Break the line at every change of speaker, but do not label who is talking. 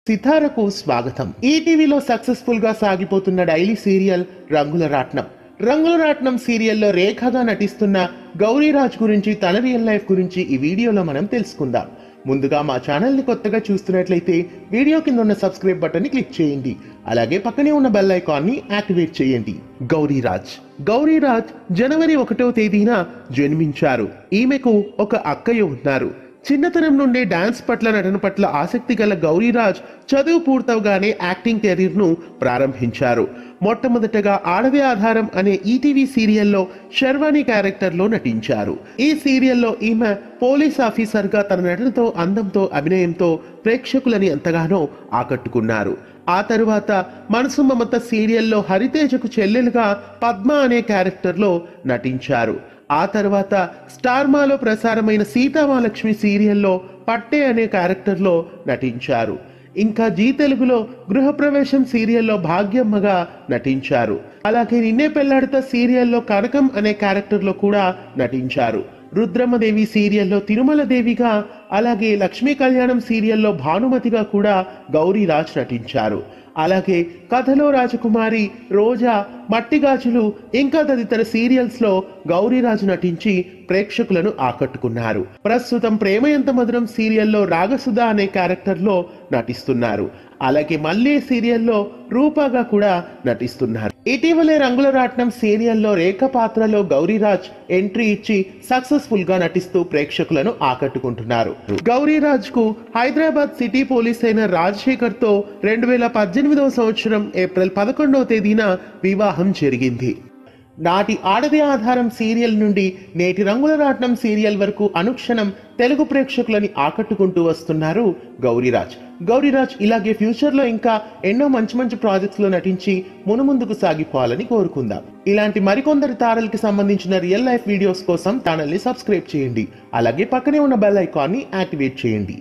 సితారకు స్వాగతం. ఈటీవీలో సక్సెస్ఫుల్ గా సాగిపోతున్న డైలీ సీరియల్ రంగుల రాట్నం. రంగుల రాట్నం సీరియల్లో రేఖగా నటిస్తున్న గౌరీరాజ్ గురించి, తన రియల్ లైఫ్ గురించి ఈ వీడియోలో మనం తెలుసుకుందాం. ముందుగా మా ఛానల్ ని కొత్తగా చూస్తున్నట్లయితే వీడియో కింద ఉన్న సబ్స్క్రైబ్ బటన్ ని క్లిక్ చేయండి. అలాగే పక్కనే ఉన్న బెల్ ఐకాన్ ని యాక్టివేట్ చేయండి. గౌరీరాజ్ జనవరి 1వ తేదీన జన్మించారు. ఈమెకు ఒక అక్కయ్య ఉన్నారు. చిన్నతనం నుండే డాన్స్ పట్ల, నటన పట్ల ఆసక్తి గల గౌరీరాజ్ చదువు పూర్తవగానే యాక్టింగ్ కెరీర్ ను ప్రారంభించారు. మొట్టమొదటగా ఆడవే ఆధారం అనే ఈటీవీ సీరియల్లో శర్వాణి క్యారెక్టర్ లో నటించారు. ఈ సీరియల్లో ఈమె పోలీస్ ఆఫీసర్ గా తన నటనతో, అందంతో, అభినయంతో ప్రేక్షకులని ఎంతగానో ఆకట్టుకున్నారు. ఆ తరువాత మనసు మమత సీరియల్లో హరితేజకు చెల్లెలుగా పద్మ అనే క్యారెక్టర్ లో నటించారు. ఆ తర్వాత స్టార్మాలో ప్రసారమైన సీతామహాలక్ష్మి సీరియల్లో పట్టే అనే క్యారెక్టర్ లో నటించారు. ఇంకా జీ తెలుగులో గృహప్రవేశం సీరియల్లో భాగ్యమ్మగా నటించారు. అలాగే నిన్నే పెళ్లాడతా సీరియల్లో కనకం అనే క్యారెక్టర్ లో కూడా నటించారు. రుద్రమదేవి సీరియల్లో తిరుమల దేవిగా, అలాగే లక్ష్మీ కళ్యాణం సీరియల్లో భానుమతిగా కూడా గౌరీరాజ్ నటించారు. అలాగే కథలో రాజకుమారి, రోజా, మట్టిగాజులు ఇంకా తదితర సీరియల్స్ లో గౌరీరాజ్ నటించి ప్రేక్షకులను ఆకట్టుకున్నారు. ప్రస్తుతం ప్రేమ ఎంత మధురం సీరియల్లో రాగసుధ అనే క్యారెక్టర్ లో నటిస్తున్నారు. అలాగే మల్లె సీరియల్లో రూపాగా కూడా నటిస్తున్నారు. ఇటీవలే రంగుల రాట్నం సీరియల్లో రేఖ పాత్రలో గౌరీరాజ్ ఎంట్రీ ఇచ్చి సక్సెస్ఫుల్ గా నటిస్తూ ప్రేక్షకులను ఆకట్టుకుంటున్నారు. గౌరీరాజ్ కు హైదరాబాద్ సిటీ పోలీస్ అయిన రాజశేఖర్ తో 2018వ సంవత్సరం ఏప్రిల్ 11వ తేదీన వివాహం జరిగింది. నాటి ఆడదే ఆధారం సీరియల్ నుండి నేటి రంగుల రాట్నం సీరియల్ వరకు అనుక్షణం తెలుగు ప్రేక్షకులని ఆకట్టుకుంటూ వస్తున్నారు గౌరీరాజ్ ఇలాగే ఫ్యూచర్ లో ఇంకా ఎన్నో మంచి ప్రాజెక్ట్స్ లో నటించి మునుముందుకు సాగిపోవాలని కోరుకుందాం. ఇలాంటి మరికొందరు తారలకి సంబంధించిన రియల్ లైఫ్ వీడియోస్ కోసం ఛానల్ ని సబ్స్క్రైబ్ చేయండి. అలాగే పక్కనే ఉన్న బెల్ ఐకాన్ ని యాక్టివేట్ చేయండి.